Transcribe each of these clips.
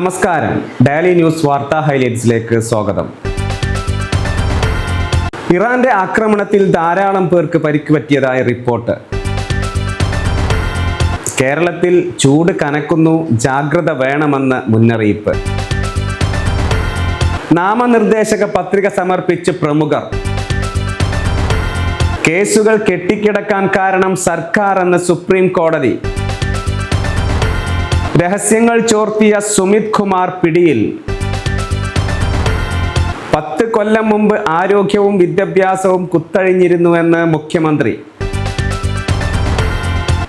നമസ്കാരം. Daily news വാർത്താ ഹൈലൈറ്റ്സിലേക്ക് സ്വാഗതം. ഇറാന്റെ ആക്രമണത്തിൽ ധാരാളം പേർക്ക് പരിക്ക് പറ്റിയതായി റിപ്പോർട്ട്. കേരളത്തിൽ ചൂട് കനക്കുന്നു, ജാഗ്രത വേണമെന്ന് മുന്നറിയിപ്പ്. നാമനിർദ്ദേശക പത്രിക സമർപ്പിച്ച് പ്രമുഖർ. കേസുകൾ കെട്ടിക്കിടക്കാൻ കാരണം സർക്കാർ എന്ന് സുപ്രീം കോടതി. രഹസ്യങ്ങൾ ചോർത്തിയ സുമിത് കുമാർ പിടിയിൽ. 10 കൊല്ലം മുമ്പ് ആരോഗ്യവും വിദ്യാഭ്യാസവും കുത്തഴിഞ്ഞിരുന്നുവെന്ന് മുഖ്യമന്ത്രി.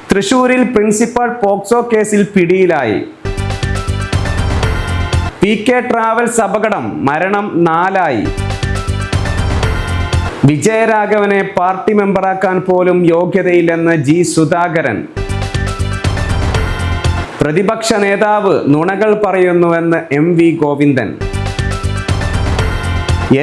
തൃശൂരിൽ പ്രിൻസിപ്പൽ പോക്സോ കേസിൽ പിടിയിലായി. PK ട്രാവൽസ് അപകടം, മരണം 4ആയി. വിജയരാഘവനെ പാർട്ടി മെമ്പറാക്കാൻ പോലും യോഗ്യതയില്ലെന്ന് G സുധാകരൻ. പ്രതിപക്ഷ നേതാവ് നുണകൾ പറയുന്നുവെന്ന് MV ഗോവിന്ദൻ.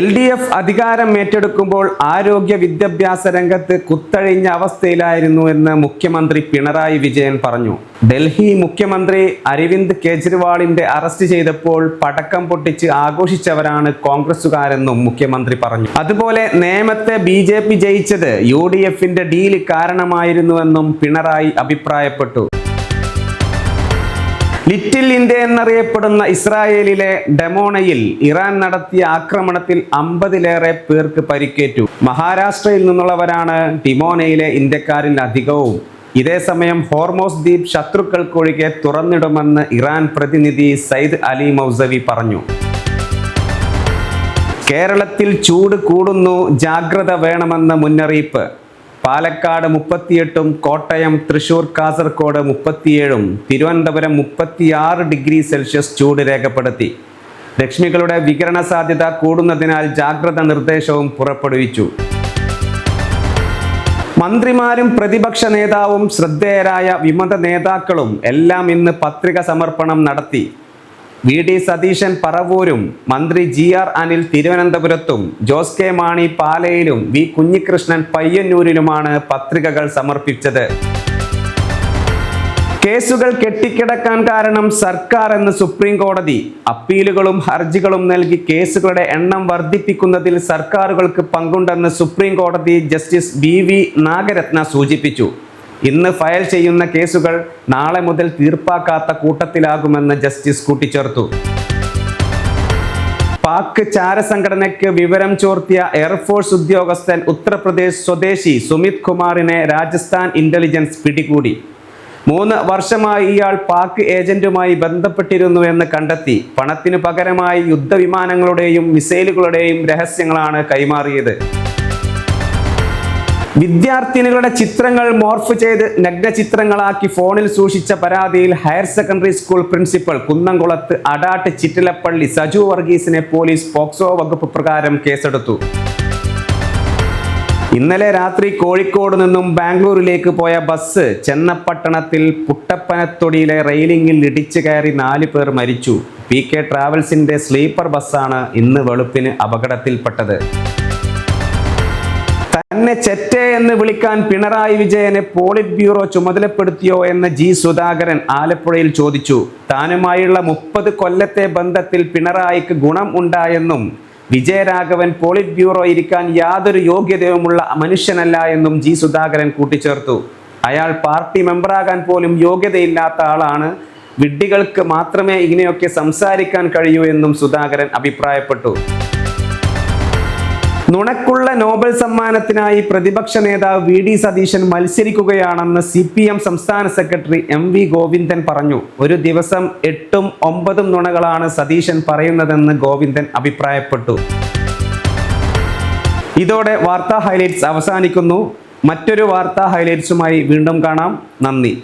LDF അധികാരം ഏറ്റെടുക്കുമ്പോൾ ആരോഗ്യ വിദ്യാഭ്യാസ രംഗത്ത് കുത്തഴിഞ്ഞ അവസ്ഥയിലായിരുന്നു എന്ന് മുഖ്യമന്ത്രി പിണറായി വിജയൻ പറഞ്ഞു. ഡൽഹി മുഖ്യമന്ത്രി അരവിന്ദ് കെജ്രിവാളിന്റെ അറസ്റ്റ് ചെയ്തപ്പോൾ പടക്കം പൊട്ടിച്ച് ആഘോഷിച്ചവരാണ് കോൺഗ്രസുകാരെന്നും മുഖ്യമന്ത്രി പറഞ്ഞു. അതുപോലെ നേമത്തെ BJP ജയിച്ചത് UDFന്റെ ഡീല് കാരണമായിരുന്നുവെന്നും പിണറായി അഭിപ്രായപ്പെട്ടു. ലിറ്റിൽ ഇന്ത്യ എന്നറിയപ്പെടുന്ന ഇസ്രായേലിലെ ഡെമോണയിൽ ഇറാൻ നടത്തിയ ആക്രമണത്തിൽ 50ലേറെ പേർക്ക് പരിക്കേറ്റു. മഹാരാഷ്ട്രയിൽ നിന്നുള്ളവരാണ് ഡിമോണയിലെ ഇന്ത്യക്കാരിൽ അധികവും. ഇതേസമയം ഹോർമോസ് ദ്വീപ് ശത്രുക്കൾക്കൊഴികെ തുറന്നിടുമെന്ന് ഇറാൻ പ്രതിനിധി സയ്യിദ് അലി മൗസവി പറഞ്ഞു. കേരളത്തിൽ ചൂട് കൂടുന്നു, ജാഗ്രത വേണമെന്ന് മുന്നറിയിപ്പ്. പാലക്കാട് 38, കോട്ടയം, തൃശൂർ, കാസർഗോഡ് 37, തിരുവനന്തപുരം 36 ഡിഗ്രി സെൽഷ്യസ് ചൂട് രേഖപ്പെടുത്തി. രശ്മികളുടെ വികിരണ സാധ്യത കൂടുന്നതിനാൽ ജാഗ്രത നിർദ്ദേശവും പുറപ്പെടുവിച്ചു. മന്ത്രിമാരും പ്രതിപക്ഷ നേതാവും ശ്രദ്ധേയരായ വിമത നേതാക്കളും എല്ലാം ഇന്ന് പത്രിക സമർപ്പണം നടത്തി. VD സതീശൻ പറവൂരും മന്ത്രി GR അനിൽ തിരുവനന്തപുരത്തും ജോസ് കെ മാണി പാലയിലും V കുഞ്ഞികൃഷ്ണൻ പയ്യന്നൂരിലുമാണ് പത്രികകൾ സമർപ്പിച്ചത്. കേസുകൾ കെട്ടിക്കിടക്കാൻ കാരണം സർക്കാർ എന്ന് സുപ്രീം കോടതി. അപ്പീലുകളും ഹർജികളും നൽകി കേസുകളുടെ എണ്ണം വർദ്ധിപ്പിക്കുന്നതിൽ സർക്കാരുകൾക്ക് പങ്കുണ്ടെന്ന് സുപ്രീം കോടതി ജസ്റ്റിസ് BV നാഗരത്ന സൂചിപ്പിച്ചു. ഇന്ന് ഫയൽ ചെയ്യുന്ന കേസുകൾ നാളെ മുതൽ തീർപ്പാക്കാത്ത കൂട്ടത്തിലാകുമെന്ന് ജസ്റ്റിസ് കൂട്ടിച്ചേർത്തു. പാക് ചാരസംഘടനയ്ക്ക് വിവരം ചോർത്തിയ എയർഫോഴ്സ് ഉദ്യോഗസ്ഥൻ ഉത്തർപ്രദേശ് സ്വദേശി സുമിത് കുമാറിനെ രാജസ്ഥാൻ ഇന്റലിജൻസ് പിടികൂടി. 3 വർഷമായി ഇയാൾ പാക് ഏജന്റുമായി ബന്ധപ്പെട്ടിരുന്നുവെന്ന് കണ്ടെത്തി. പണത്തിനു പകരമായി യുദ്ധവിമാനങ്ങളുടെയും മിസൈലുകളുടെയും രഹസ്യങ്ങളാണ് കൈമാറിയത്. വിദ്യാർത്ഥിനികളുടെ ചിത്രങ്ങൾ മോർഫ് ചെയ്ത് നഗ്നചിത്രങ്ങളാക്കി ഫോണിൽ സൂക്ഷിച്ച പരാതിയിൽ ഹയർ സെക്കൻഡറി സ്കൂൾ പ്രിൻസിപ്പൽ കുന്നംകുളത്ത് അടാട്ട് ചിറ്റിലപ്പള്ളി സജു വർഗീസിനെ പോലീസ് പോക്സോ വകുപ്പ് പ്രകാരം കേസെടുത്തു. ഇന്നലെ രാത്രി കോഴിക്കോട് നിന്നും ബാംഗ്ലൂരിലേക്ക് പോയ ബസ് ചെന്നപ്പട്ടണത്തിൽ പുട്ടപ്പനത്തൊടിയിലെ റെയിലിംഗിൽ ഇടിച്ചു കയറി 4 പേർ മരിച്ചു. PK ട്രാവൽസിന്റെ സ്ലീപ്പർ ബസ്സാണ് ഇന്ന് വെളുപ്പിന് അപകടത്തിൽപ്പെട്ടത്. തന്നെ ചെറ്റേ എന്ന് വിളിക്കാൻ പിണറായി വിജയനെ പോളിറ്റ് ബ്യൂറോ ചുമതലപ്പെടുത്തിയോ എന്ന് G സുധാകരൻ ആലപ്പുഴയിൽ ചോദിച്ചു. താനുമായുള്ള 30 കൊല്ലത്തെ ബന്ധത്തിൽ പിണറായിക്ക് ഗുണം ഉണ്ടായെന്നും വിജയരാഘവൻ പോളിറ്റ് ബ്യൂറോ ഇരിക്കാൻ യാതൊരു യോഗ്യതയുമുള്ള മനുഷ്യനല്ല എന്നും G സുധാകരൻ കൂട്ടിച്ചേർത്തു. അയാൾ പാർട്ടി മെമ്പറാകാൻ പോലും യോഗ്യതയില്ലാത്ത ആളാണ്. വിഡ്ഢികൾക്ക് മാത്രമേ ഇങ്ങനെയൊക്കെ സംസാരിക്കാൻ കഴിയൂ എന്നും സുധാകരൻ അഭിപ്രായപ്പെട്ടു. നുണക്കുള്ള നോബൽ സമ്മാനത്തിനായി പ്രതിപക്ഷ നേതാവ് VD സതീശൻ മത്സരിക്കുകയാണെന്ന് CPM സംസ്ഥാന സെക്രട്ടറി MV ഗോവിന്ദൻ പറഞ്ഞു. ഒരു ദിവസം 8ഉം 9ഉം നുണകളാണ് സതീശൻ പറയുന്നതെന്ന് ഗോവിന്ദൻ അഭിപ്രായപ്പെട്ടു. ഇതോടെ വാർത്താ ഹൈലൈറ്റ്സ് അവസാനിക്കുന്നു. മറ്റൊരു വാർത്താ ഹൈലൈറ്റ്സുമായി വീണ്ടും കാണാം. നന്ദി.